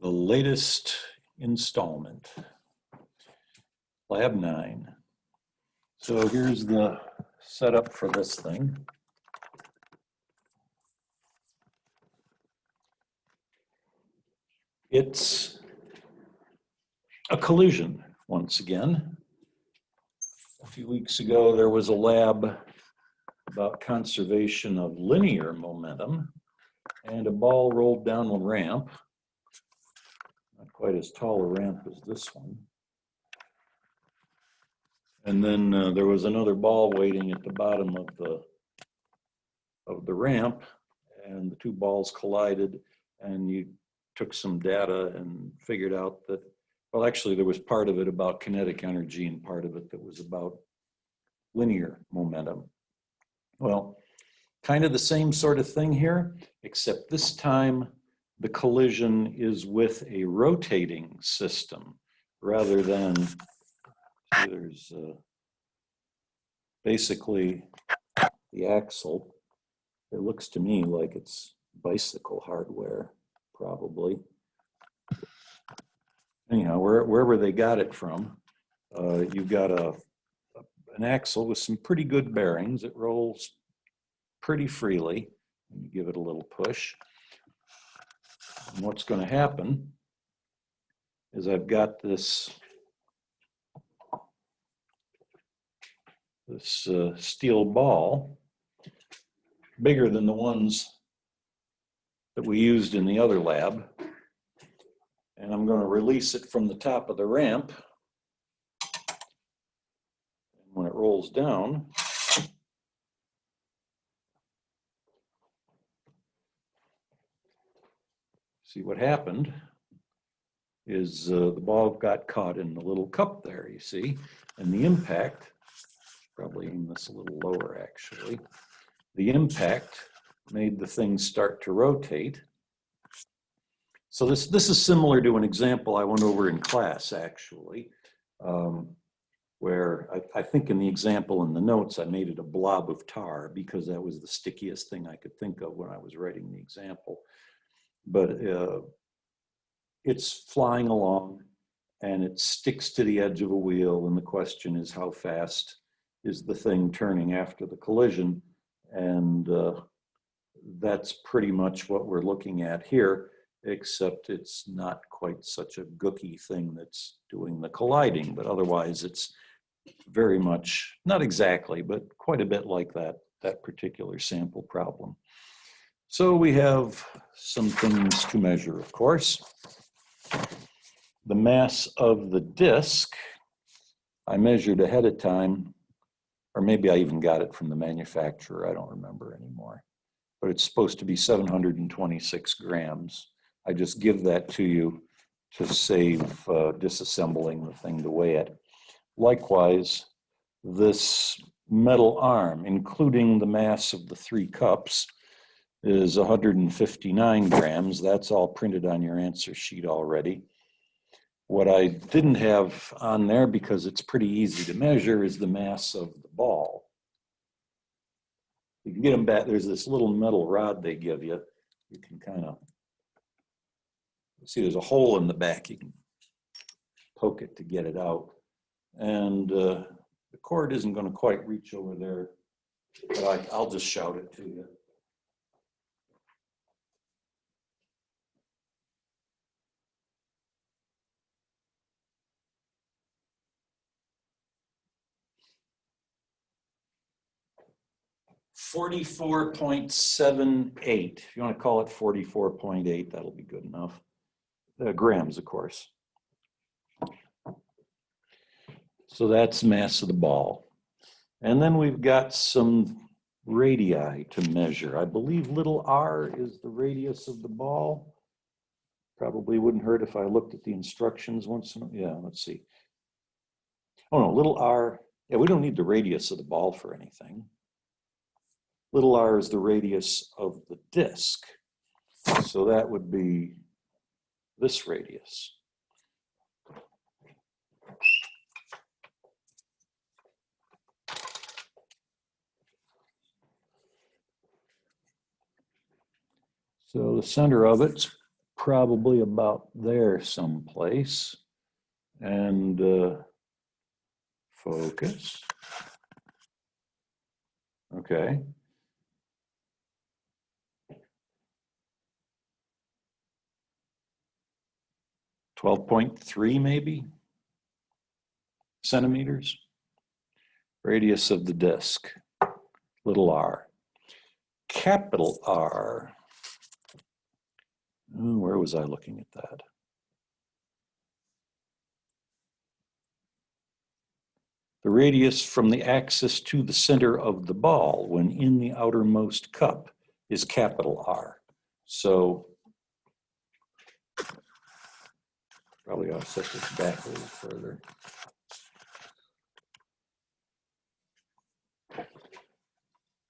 The latest installment, Lab 9. So here's the setup for this thing. It's a collision once again. A few weeks ago, there was a lab about conservation of linear momentum, and a ball rolled down a ramp. Not quite as tall a ramp as this one. And then there was another ball waiting at the bottom of the ramp, and the two balls collided, and you took some data and figured out that, well, actually there was part of it about kinetic energy and part of it that was about linear momentum. Well, kind of the same sort of thing here, except this time the collision is with a rotating system rather than, there's basically the axle. It looks to me like it's bicycle hardware, probably. Anyhow, wherever they got it from, you've got an axle with some pretty good bearings. It rolls pretty freely when you give it a little push. And what's going to happen is I've got this steel ball, bigger than the ones that we used in the other lab. And I'm going to release it from the top of the ramp. And when it rolls down, see what happened is the ball got caught in the little cup there, you see, and the impact, probably aim this a little lower actually, the impact made the thing start to rotate. So this is similar to an example I went over in class actually, where I think in the example in the notes I made it a blob of tar because that was the stickiest thing I could think of when I was writing the example. But it's flying along and it sticks to the edge of a wheel, and the question is how fast is the thing turning after the collision, and that's pretty much what we're looking at here, except it's not quite such a gooky thing that's doing the colliding, but otherwise it's very much, not exactly, but quite a bit like that particular sample problem. So we have some things to measure, of course. The mass of the disk, I measured ahead of time, or maybe I even got it from the manufacturer, I don't remember anymore. But it's supposed to be 726 grams. I just give that to you to save disassembling the thing to weigh it. Likewise, this metal arm, including the mass of the 3 cups, is 159 grams. That's all printed on your answer sheet already. What I didn't have on there, because it's pretty easy to measure, is the mass of the ball. You can get them back. There's this little metal rod they give you. You can kind of see there's a hole in the back. You can poke it to get it out. And the cord isn't going to quite reach over there, but I'll just shout it to you. .78. If you want to call it 44.8, that'll be good enough. Grams, of course. So that's mass of the ball. And then we've got some radii to measure. I believe little r is the radius of the ball. Probably wouldn't hurt if I looked at the instructions once in a while. Yeah, let's see. Oh no, little r, yeah, we don't need the radius of the ball for anything. Little r is the radius of the disk. So that would be this radius. So the center of it's probably about there someplace. And focus. Okay. .3 maybe centimeters. Radius of the disk, little r. Capital R. Where was I looking at that? The radius from the axis to the center of the ball when in the outermost cup is capital R. So probably ought to set this back a little further.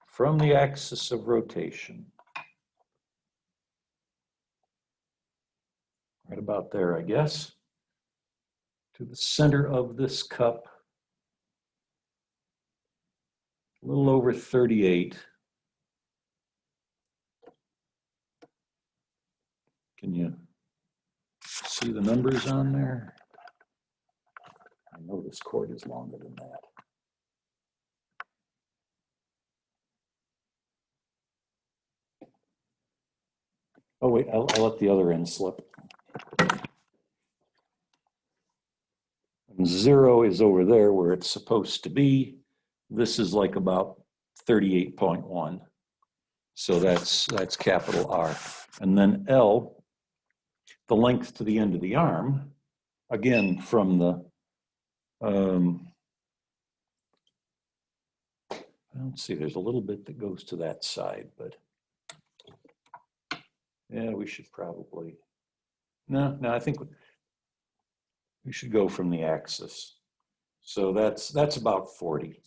From the axis of rotation, right about there, I guess, to the center of this cup, a little over 38. Can you see the numbers on there? I know this cord is longer than that. Oh wait, I'll let the other end slip. And 0 is over there where it's supposed to be. This is like about 38.1. So that's capital R. And then L, the length to the end of the arm, again from the, let's see, there's a little bit that goes to that side, but yeah, we should probably, no, I think we should go from the axis. So that's about 40.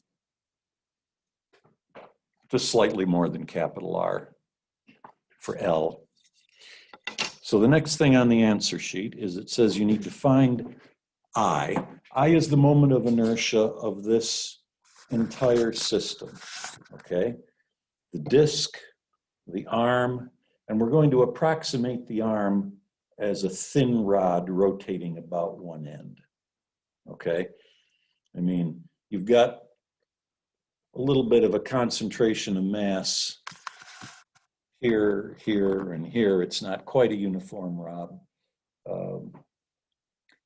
Just slightly more than capital R for L. So the next thing on the answer sheet is it says you need to find I. I is the moment of inertia of this entire system, okay? The disc, the arm, and we're going to approximate the arm as a thin rod rotating about one end, okay? I mean, you've got a little bit of a concentration of mass here, here, and here. It's not quite a uniform rod.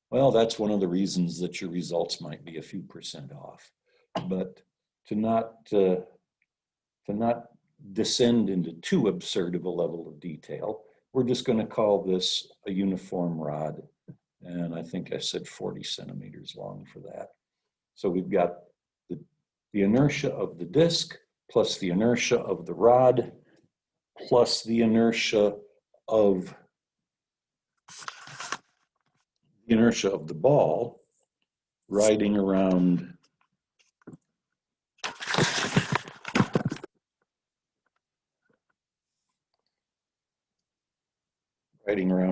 Well, that's one of the reasons that your results might be a few % off. But to not descend into too absurd of a level of detail, we're just going to call this a uniform rod. And I think I said 40 centimeters long for that. So we've got the inertia of the disc plus the inertia of the rod plus the inertia of the ball riding around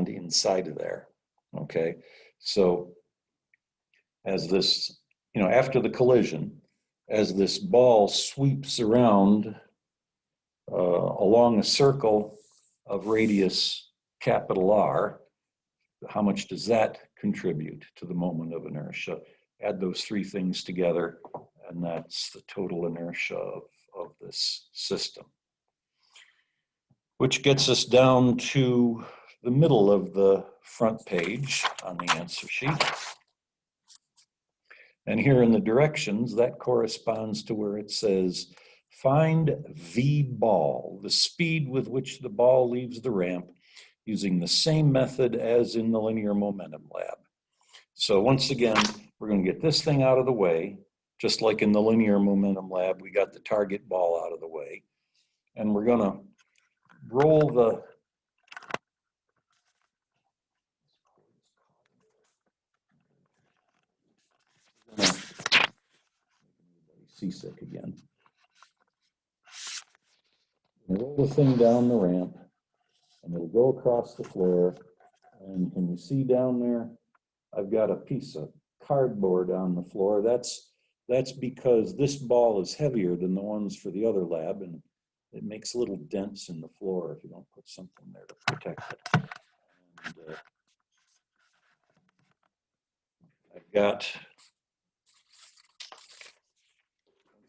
inside of there, okay? So as this, after the collision, as this ball sweeps around along a circle of radius capital R, how much does that contribute to the moment of inertia? Add those three things together, and that's the total inertia of this system. Which gets us down to the middle of the front page on the answer sheet. And here in the directions, that corresponds to where it says, find V ball, the speed with which the ball leaves the ramp, using the same method as in the linear momentum lab. So once again, we're going to get this thing out of the way, just like in the linear momentum lab, we got the target ball out of the way. And we're going to roll the seasick again. Roll the thing down the ramp, and it'll go across the floor. And can you see down there? I've got a piece of cardboard on the floor. That's because this ball is heavier than the ones for the other lab, and it makes little dents in the floor if you don't put something there to protect it. got,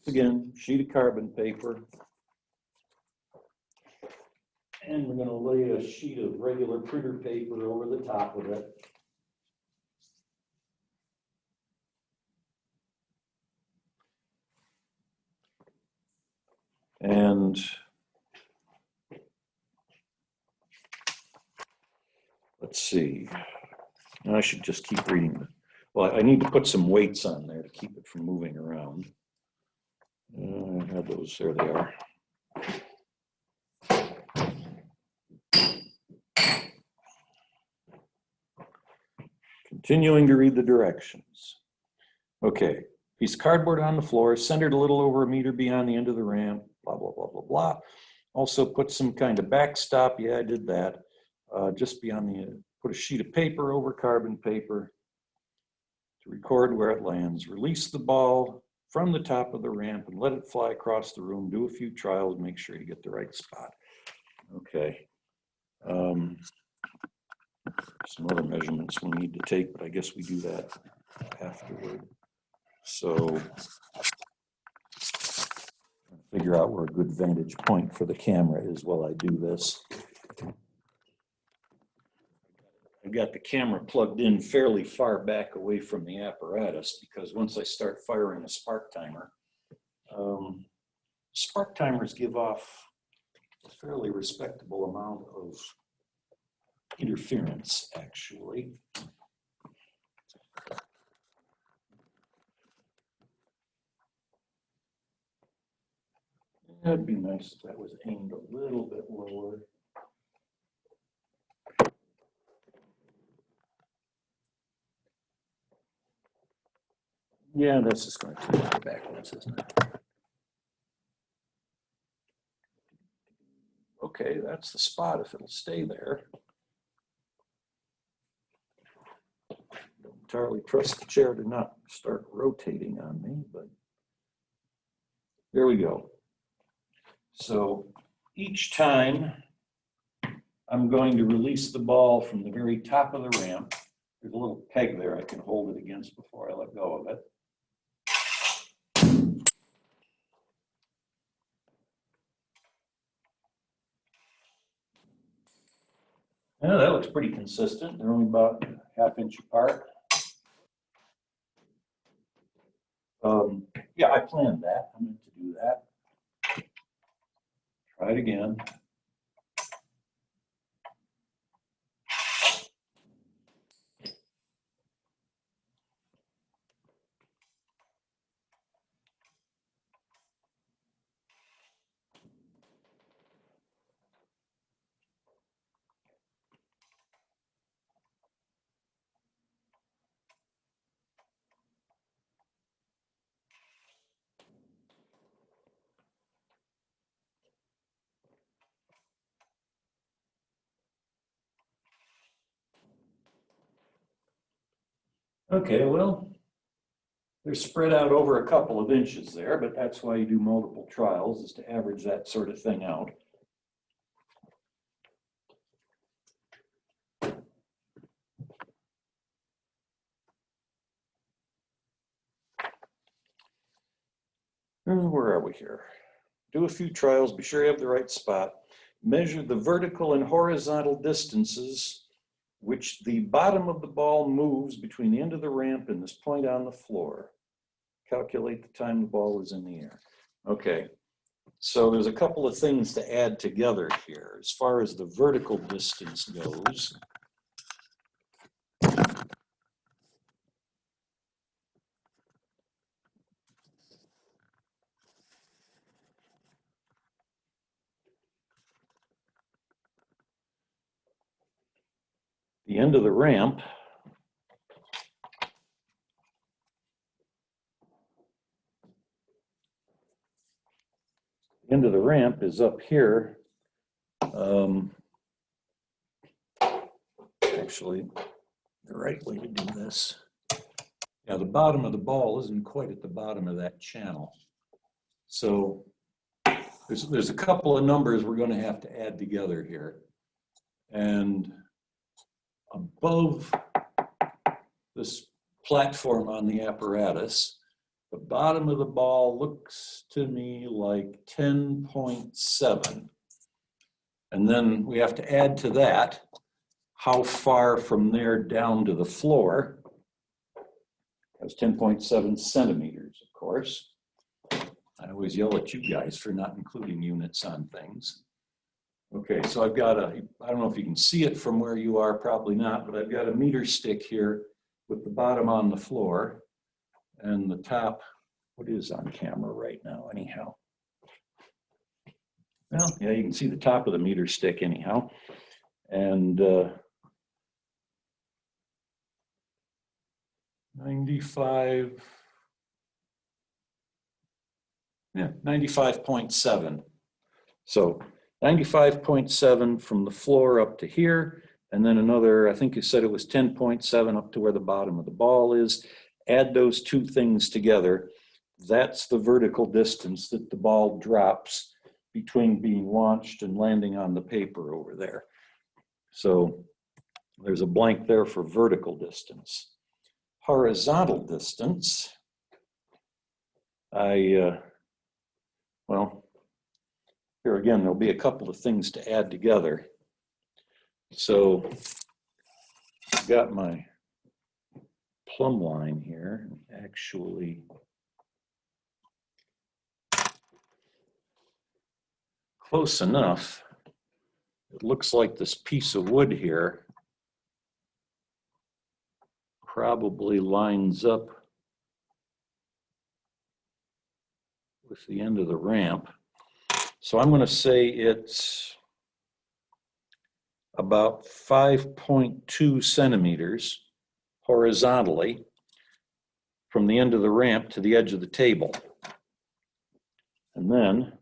again, sheet of carbon paper. And we're going to lay a sheet of regular printer paper over the top of it. And let's see, I should just keep reading. Well, I need to put some weights on there to keep it from moving around. I have those, there they are. Continuing to read the directions. Okay, piece of cardboard on the floor, centered a little over a meter beyond the end of the ramp, blah, blah, blah, blah, blah. Also put some kind of backstop, yeah, I did that. Just beyond the, put a sheet of paper over carbon paper to record where it lands. Release the ball from the top of the ramp and let it fly across the room. Do a few trials, make sure you get the right spot. Okay. Some other measurements we need to take, but I guess we do that afterward. So figure out where a good vantage point for the camera is while I do this. I've got the camera plugged in fairly far back away from the apparatus because once I start firing a spark timer, spark timers give off a fairly respectable amount of interference, actually. That'd be nice if that was aimed a little bit lower. Yeah, that's just going to take it backwards, isn't it? Okay, that's the spot if it'll stay there. Don't entirely trust the chair to not start rotating on me, but there we go. So each time I'm going to release the ball from the very top of the ramp. There's a little peg there I can hold it against before I let go of it. Yeah, that looks pretty consistent. They're only about a ½ inch apart. Yeah, I planned that. I meant to do that. Try it again. Okay, well, they're spread out over a couple of inches there, but that's why you do multiple trials, is to average that sort of thing out. Where are we here? Do a few trials, be sure you have the right spot. Measure the vertical and horizontal distances which the bottom of the ball moves between the end of the ramp and this point on the floor. Calculate the time the ball was in the air. Okay, so there's a couple of things to add together here. As far as the vertical distance goes, the end of the ramp is up here. Actually, the right way to do this. Yeah, the bottom of the ball isn't quite at the bottom of that channel. So there's a couple of numbers we're going to have to add together here. And above this platform on the apparatus. The bottom of the ball looks to me like 10.7. And then we have to add to that how far from there down to the floor. That's 10.7 centimeters, of course. I always yell at you guys for not including units on things. Okay, so I've got a, I don't know if you can see it from where you are, probably not, but I've got a meter stick here with the bottom on the floor and the top, what is on camera right now anyhow? Well, yeah, you can see the top of the meter stick anyhow. And 95, yeah, 95.7. So 95.7 from the floor up to here, and then another, I think you said it was 10.7 up to where the bottom of the ball is. Add those two things together. That's the vertical distance that the ball drops between being launched and landing on the paper over there. So there's a blank there for vertical distance. Horizontal distance, well, here again, there'll be a couple of things to add together. So I've got my plumb line here, actually close enough. It looks like this piece of wood here probably lines up with the end of the ramp. So I'm going to say it's about 5.2 centimeters horizontally from the end of the ramp to the edge of the table. And then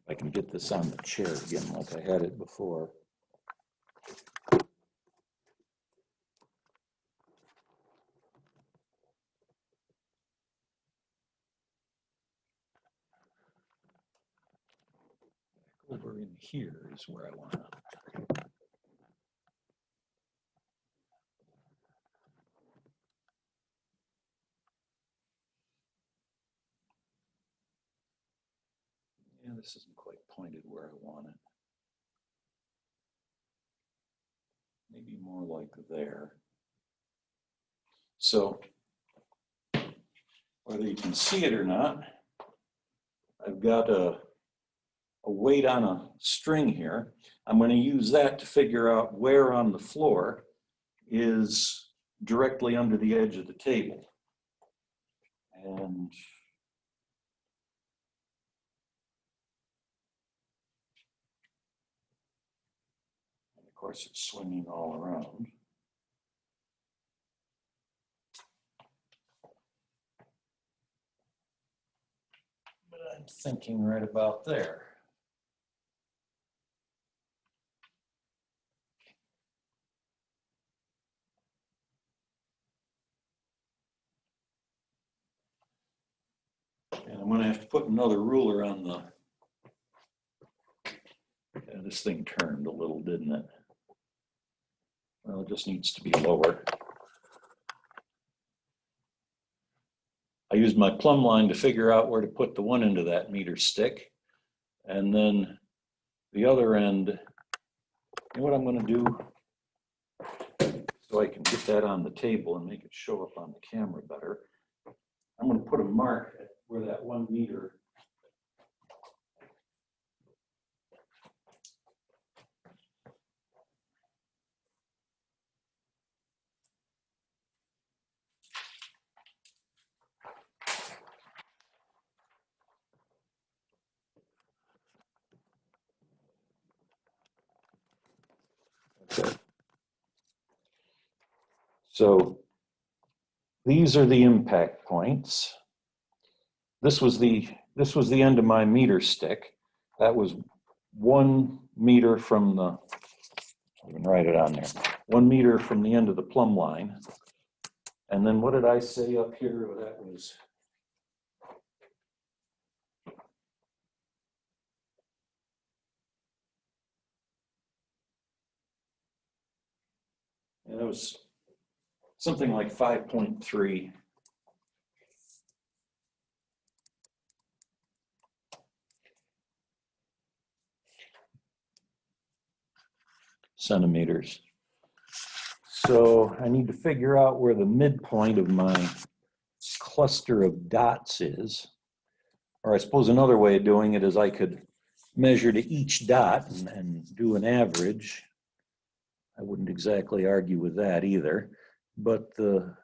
I can get this on the chair again like I had it before. Over in here is where I want to. Yeah, this isn't quite pointed where I want it. Maybe more like there. So whether you can see it or not, I've got a weight on a string here. I'm going to use that to figure out where on the floor is directly under the edge of the table. And of course it's swinging all around. But I'm thinking right about there. And I'm going to have to put another ruler on the, yeah, this thing turned a little, didn't it? Well, it just needs to be lower. I used my plumb line to figure out where to put the one end of that meter stick. And then the other end, you know what I'm going to do? So I can get that on the table and make it show up on the camera better. I'm going to put a mark at where that 1 meter okay. So these are the impact points. This was the end of my meter stick. That was 1 meter from the, I can write it on there, 1 meter from the end of the plumb line. And then what did I say up here? That was that was something like 5.3. centimeters. So I need to figure out where the midpoint of my cluster of dots is. Or I suppose another way of doing it is I could measure to each dot and do an average. I wouldn't exactly argue with that either, but the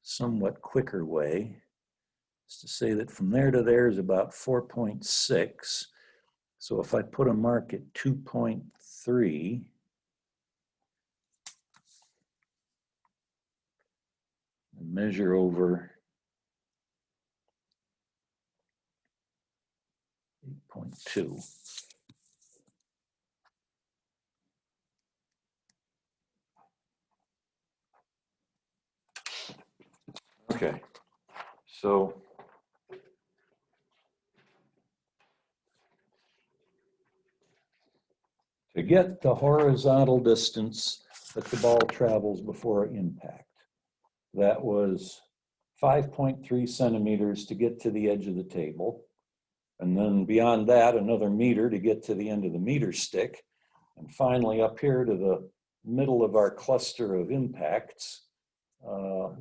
somewhat quicker way is to say that from there to there is about 4.6. So if I put a mark at 2.3, and measure over 8.2. Okay, so to get the horizontal distance that the ball travels before impact, that was 5.3 centimeters to get to the edge of the table. And then beyond that, another meter to get to the end of the meter stick. And finally up here to the middle of our cluster of impacts,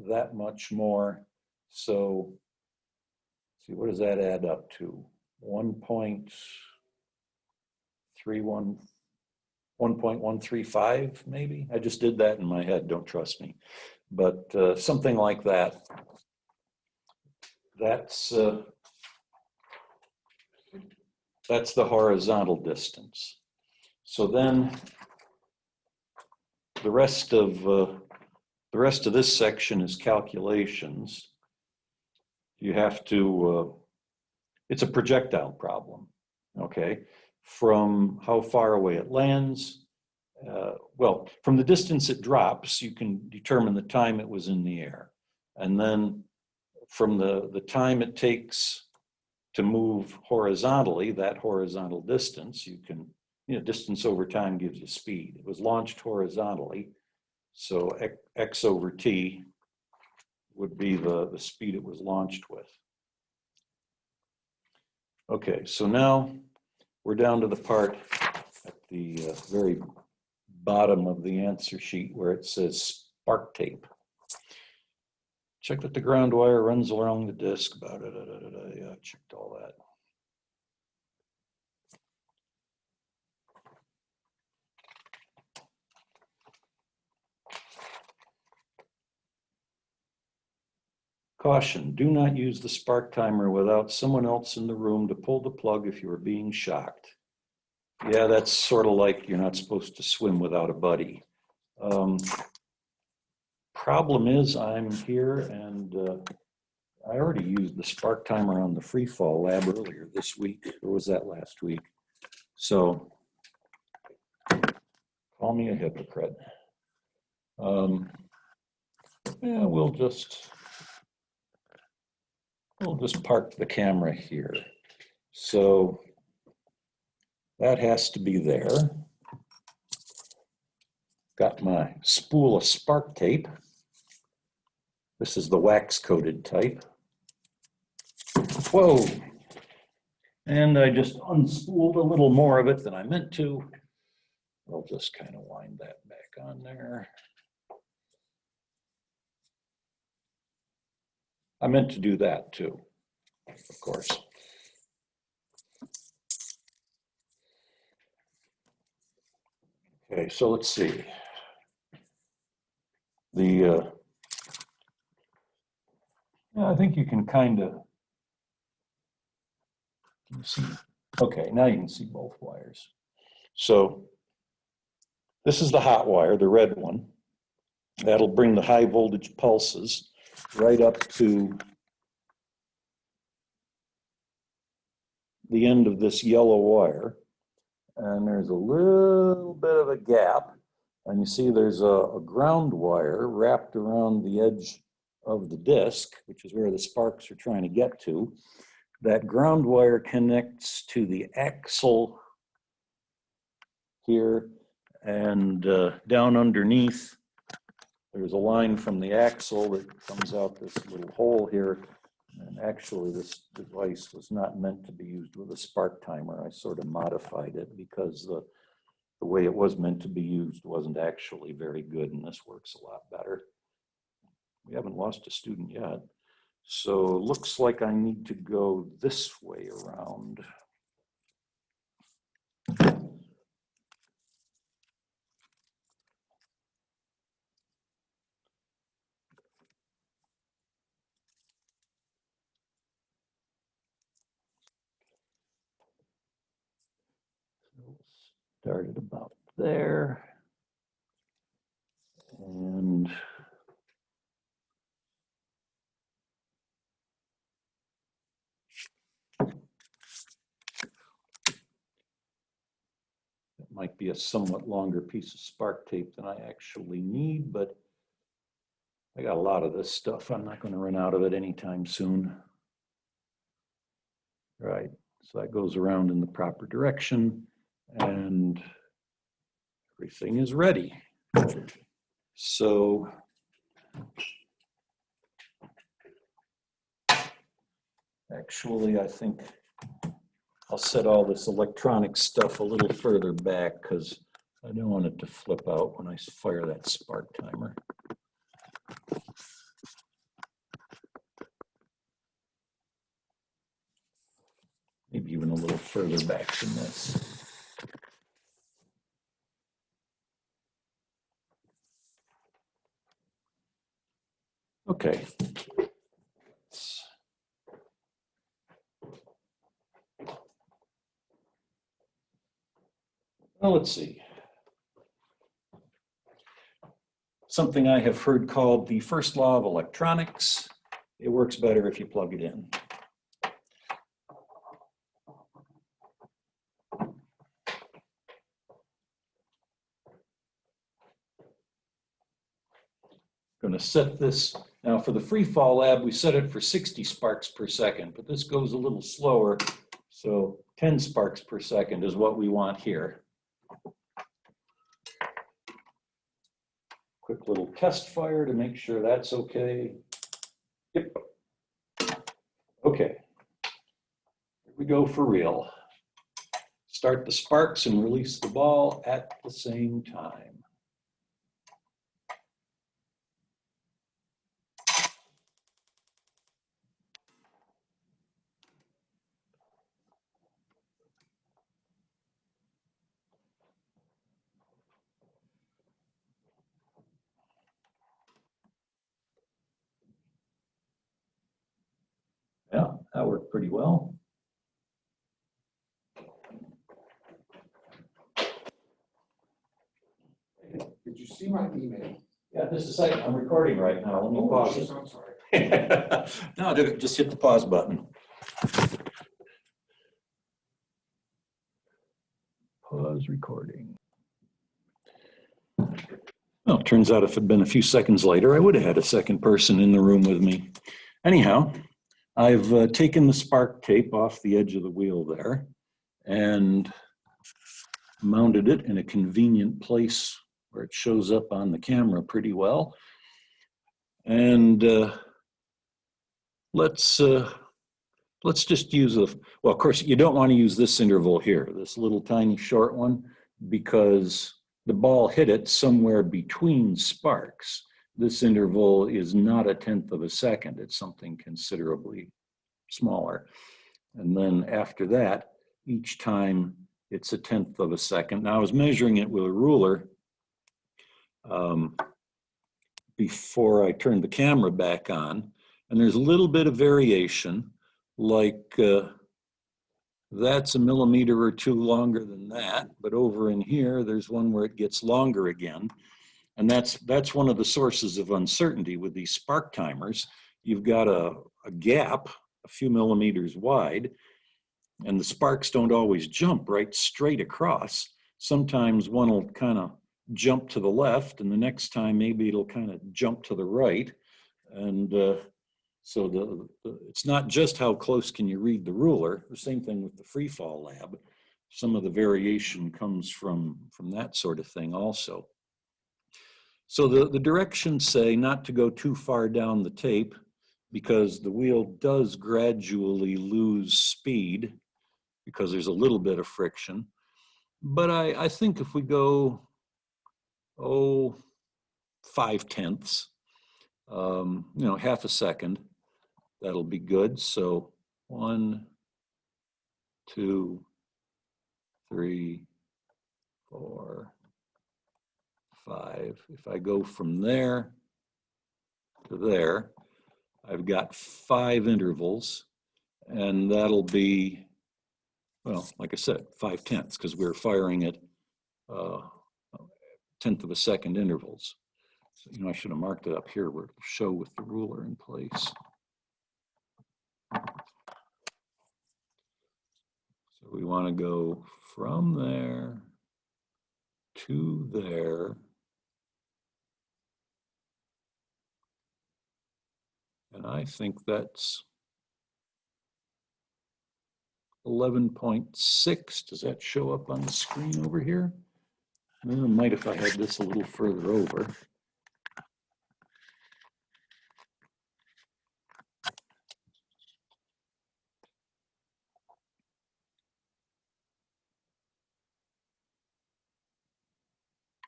that much more. So, see, what does that add up to? 1.135 maybe? I just did that in my head, don't trust me. But something like that. That's the horizontal distance. So then the rest of this section is calculations. You have to, it's a projectile problem, okay? From how far away it lands, well, from the distance it drops, you can determine the time it was in the air. And then from the time it takes to move horizontally, that horizontal distance, you can, distance over time gives you speed. It was launched horizontally, so x over t would be the speed it was launched with. Okay, so now we're down to the part at the very bottom of the answer sheet where it says spark tape. Check that the ground wire runs along the disc. Yeah, I checked all that. Caution, do not use the spark timer without someone else in the room to pull the plug if you are being shocked. Yeah, that's sort of like you're not supposed to swim without a buddy. Problem is I'm here and I already used the spark timer on the free fall lab earlier this week, or was that last week? So call me a hypocrite. Yeah, we'll just park the camera here. So that has to be there. Got my spool of spark tape. This is the wax coated type. Whoa. And I just unspooled a little more of it than I meant to. I'll just kind of wind that back on there. I meant to do that too, of course. Okay, so let's see. I think you can kind of see. Okay, now you can see both wires. So this is the hot wire, the red one. That'll bring the high voltage pulses right up to the end of this yellow wire. And there's a little bit of a gap. And you see there's a ground wire wrapped around the edge of the disc, which is where the sparks are trying to get to. That ground wire connects to the axle here, and down underneath there's a line from the axle that comes out this little hole here. And actually this device was not meant to be used with a spark timer. I sort of modified it because the way it was meant to be used wasn't actually very good, and this works a lot better. We haven't lost a student yet. So looks like I need to go this way around. Started about there. And it might be a somewhat longer piece of spark tape than I actually need, but I got a lot of this stuff. I'm not going to run out of it anytime soon. Right, so that goes around in the proper direction and everything is ready. So actually, I think I'll set all this electronic stuff a little further back because I don't want it to flip out when I fire that spark timer. Maybe even a little further back than this. Okay. Well, let's see. Something I have heard called the first law of electronics. It works better if you plug it in. Going to set this, now for the free fall lab, we set it for 60 sparks per second, but this goes a little slower. So 10 sparks per second is what we want here. Quick little test fire to make sure that's okay. Yep. Okay. Here we go for real. Start the sparks and release the ball at the same time. Yeah, that worked pretty well. Did you see my email? Yeah, just a second. I'm recording right now. Let me pause it. I'm sorry. No, just hit the pause button. Pause recording. Well, it turns out if it had been a few seconds later, I would have had a second person in the room with me. Anyhow, I've taken the spark tape off the edge of the wheel there and mounted it in a convenient place where it shows up on the camera pretty well. And let's just use well, of course, you don't want to use this interval here, this little tiny short one, because the ball hit it somewhere between sparks. This interval is not 1/10 of a second. It's something considerably smaller. And then after that, each time it's 1/10 of a second. Now I was measuring it with a ruler before I turned the camera back on, and there's a little bit of variation, like that's a millimeter or two longer than that, but over in here, there's one where it gets longer again. And that's one of the sources of uncertainty with these spark timers. You've got a gap a few millimeters wide, and the sparks don't always jump right straight across. Sometimes one will kind of jump to the left, and the next time maybe it'll kind of jump to the right. And so it's not just how close can you read the ruler. The same thing with the free fall lab. Some of the variation comes from that sort of thing also. So the directions say not to go too far down the tape because the wheel does gradually lose speed because there's a little bit of friction. But I think if we go, 5/10, half a second, that'll be good. So 1, 2, 3, 4, 5. If I go from there to there, I've got 5 intervals, and that'll be, well, like I said, 5/10, because we're firing at 1/10 of a second intervals. So, I should have marked it up here where it'll show with the ruler in place. So we want to go from there to there. And I think that's 11.6. Does that show up on the screen over here? It might if I had this a little further over.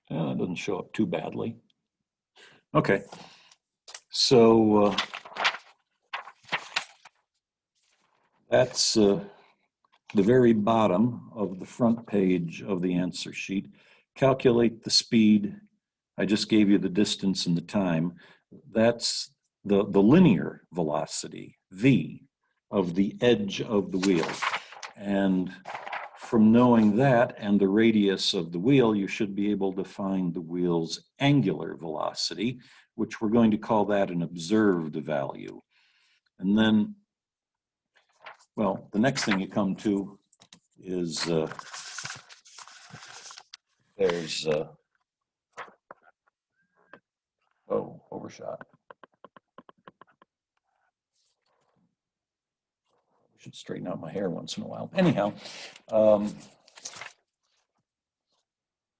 It doesn't show up too badly. Okay, so that's the very bottom of the front page of the answer sheet. Calculate the speed. I just gave you the distance and the time. That's the linear velocity, V, of the edge of the wheel. And from knowing that and the radius of the wheel, you should be able to find the wheel's angular velocity, which we're going to call that an observed value. And then, well, the next thing you come to is there's, overshot. I should straighten out my hair once in a while. Anyhow,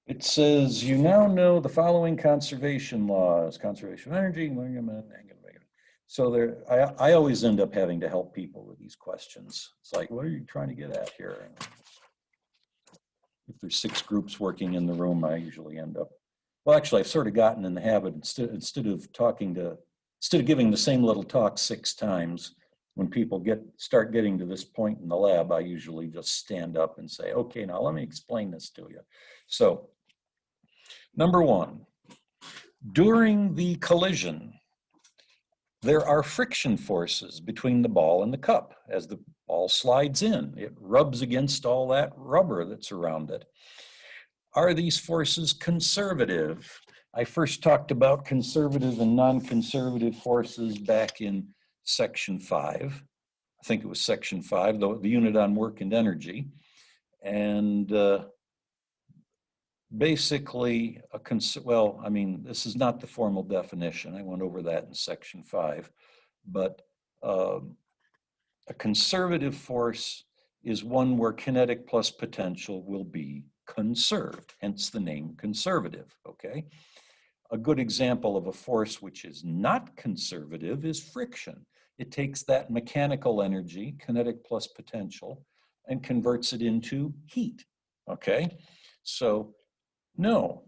it says, you now know the following conservation laws: conservation of energy. So there, I always end up having to help people with these questions. It's like, what are you trying to get at here? If there's 6 groups working in the room, I usually end up, well, actually, I've sort of gotten in the habit, instead of giving the same little talk 6 times, when people start getting to this point in the lab, I usually just stand up and say, okay, now let me explain this to you. So, number 1, during the collision, there are friction forces between the ball and the cup. As the ball slides in, it rubs against all that rubber that's around it. Are these forces conservative? I first talked about conservative and non-conservative forces back in section 5. I think it was section 5, the unit on work and energy. And basically, well, I mean, this is not the formal definition. I went over that in section 5. But a conservative force is one where kinetic plus potential will be conserved, hence the name conservative, okay? A good example of a force which is not conservative is friction. It takes that mechanical energy, kinetic plus potential, and converts it into heat, okay? So, no,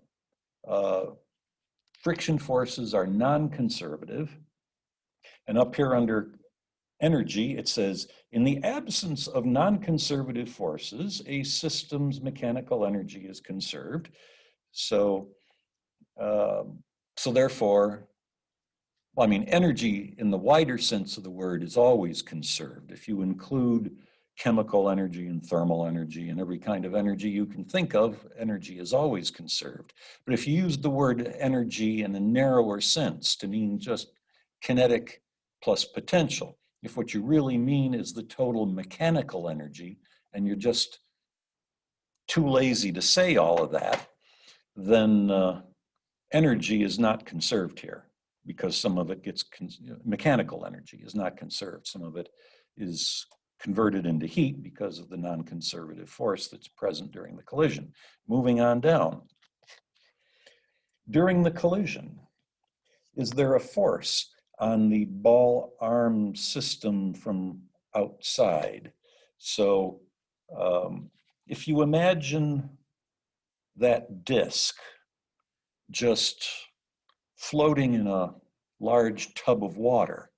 friction forces are non-conservative. And up here under energy, it says, in the absence of non-conservative forces, a system's mechanical energy is conserved. So therefore, well, I mean, energy in the wider sense of the word is always conserved. If you include chemical energy and thermal energy and every kind of energy you can think of, energy is always conserved. But if you use the word energy in a narrower sense to mean just kinetic plus potential, if what you really mean is the total mechanical energy, and you're just too lazy to say all of that, then energy is not conserved here, because some of it gets, mechanical energy is not conserved. Some of it is converted into heat because of the non-conservative force that's present during the collision. Moving on down. During the collision, is there a force on the ball arm system from outside? So if you imagine that disc just floating in a large tub of water,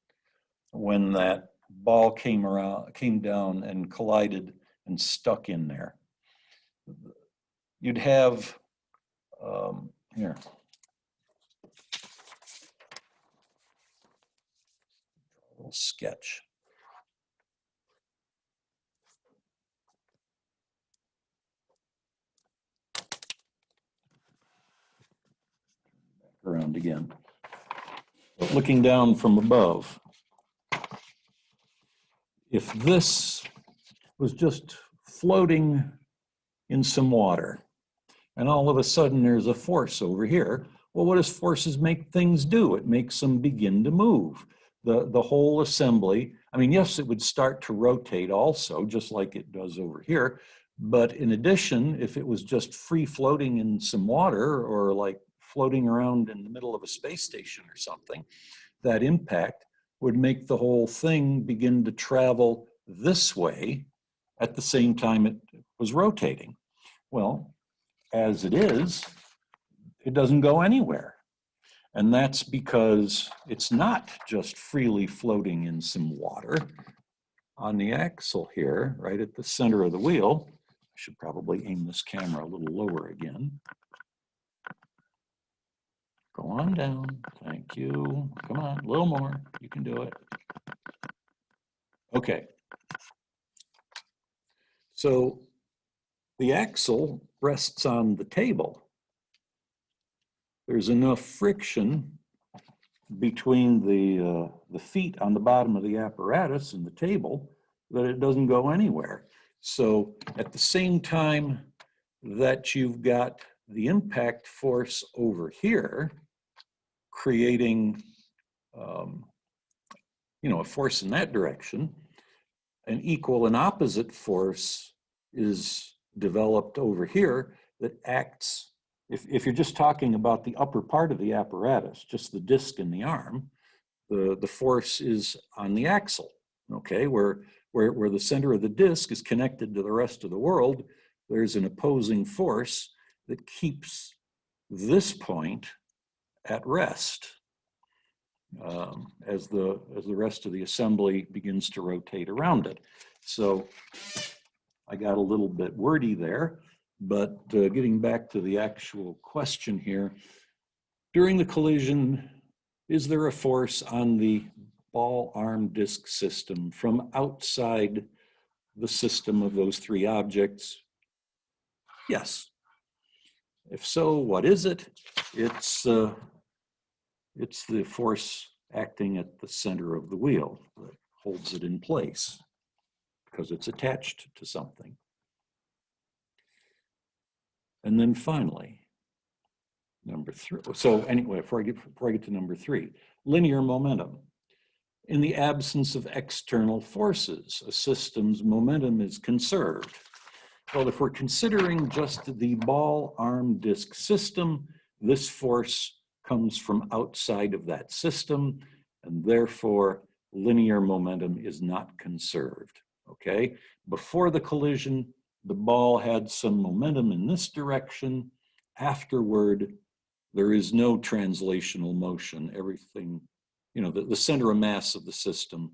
when that ball came down and collided and stuck in there, you'd have here. A little sketch. Around again. Looking down from above, if this was just floating in some water, and all of a sudden there's a force over here, well, what does forces make things do? It makes them begin to move. The whole assembly, I mean, yes, it would start to rotate also, just like it does over here. But in addition, if it was just free floating in some water or like floating around in the middle of a space station or something, that impact would make the whole thing begin to travel this way at the same time it was rotating. Well, as it is, it doesn't go anywhere. And that's because it's not just freely floating in some water. On the axle here, right at the center of the wheel, I should probably aim this camera a little lower again. Go on down, thank you. Come on, a little more, you can do it. Okay. So the axle rests on the table. There's enough friction between the feet on the bottom of the apparatus and the table that it doesn't go anywhere. So at the same time that you've got the impact force over here, creating a force in that direction, an equal and opposite force is developed over here that acts, if you're just talking about the upper part of the apparatus, just the disc and the arm, the force is on the axle, okay? Where the center of the disc is connected to the rest of the world, there's an opposing force that keeps this point at rest as the rest of the assembly begins to rotate around it. So I got a little bit wordy there, but getting back to the actual question here, during the collision, is there a force on the ball arm disc system from outside the system of those three objects? Yes. If so, what is it? It's the force acting at the center of the wheel that holds it in place because it's attached to something. And then finally, number 3. So anyway, before I get to number 3, linear momentum. In the absence of external forces, a system's momentum is conserved. Well, if we're considering just the ball arm disc system, this force comes from outside of that system, and therefore linear momentum is not conserved, okay? Before the collision, the ball had some momentum in this direction. Afterward, there is no translational motion. Everything, the center of mass of the system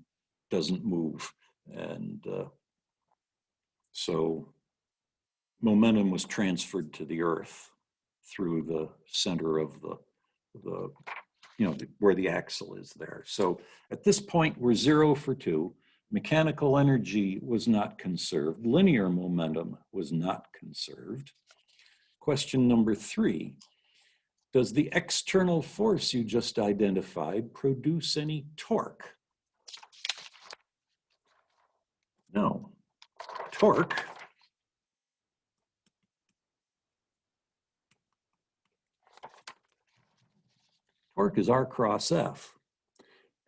doesn't move. And so momentum was transferred to the earth through the center of where the axle is there. So at this point, we're 0 for 2. Mechanical energy was not conserved. Linear momentum was not conserved. Question number 3, does the external force you just identified produce any torque? No. Torque is R cross F.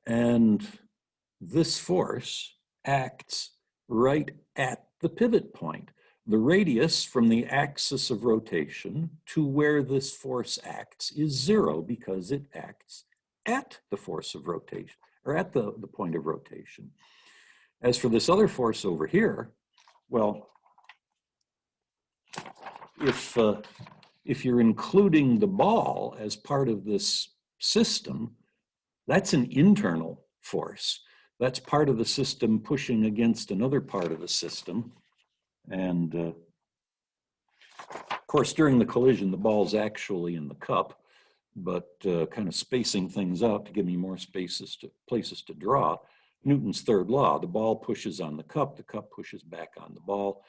And this force acts right at the pivot point. the radius from the axis of rotation to where this force acts is 0 because it acts at the force of rotation, or at the point of rotation. As for this other force over here, well, if you're including the ball as part of this system, that's an internal force. That's part of the system pushing against another part of the system. And of course, during the collision, the ball's actually in the cup, but kind of spacing things out to give me more places to draw. Newton's third law, the ball pushes on the cup pushes back on the ball.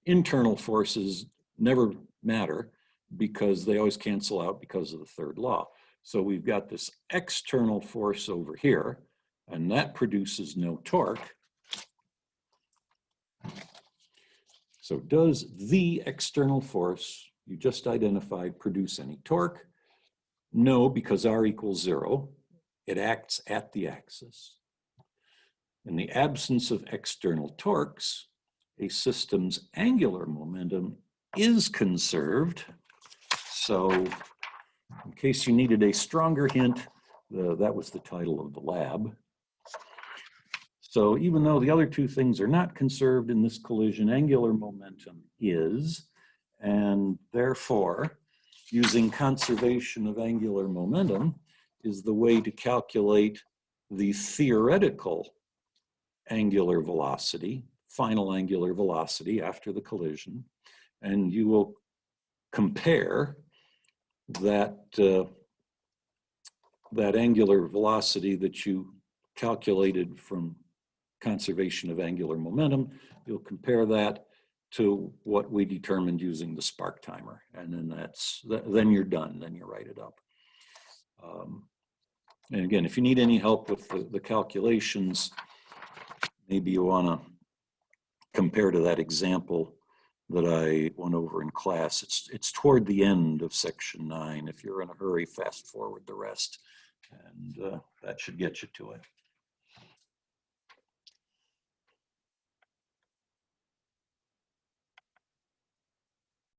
Internal forces never matter because they always cancel out because of the third law. So we've got this external force over here, and that produces no torque. So does the external force you just identified produce any torque? No, because R equals 0. It acts at the axis. In the absence of external torques, a system's angular momentum is conserved. So in case you needed a stronger hint, that was the title of the lab. So even though the other two things are not conserved in this collision, angular momentum is, and therefore, using conservation of angular momentum is the way to calculate the theoretical angular velocity, final angular velocity after the collision, and you will compare that, that angular velocity that you calculated from conservation of angular momentum, you'll compare that to what we determined using the spark timer, and then you're done, then you write it up. And again, if you need any help with the calculations, maybe you want to compare to that example that I went over in class. It's toward the end of section 9. If you're in a hurry, fast forward the rest, and that should get you to it.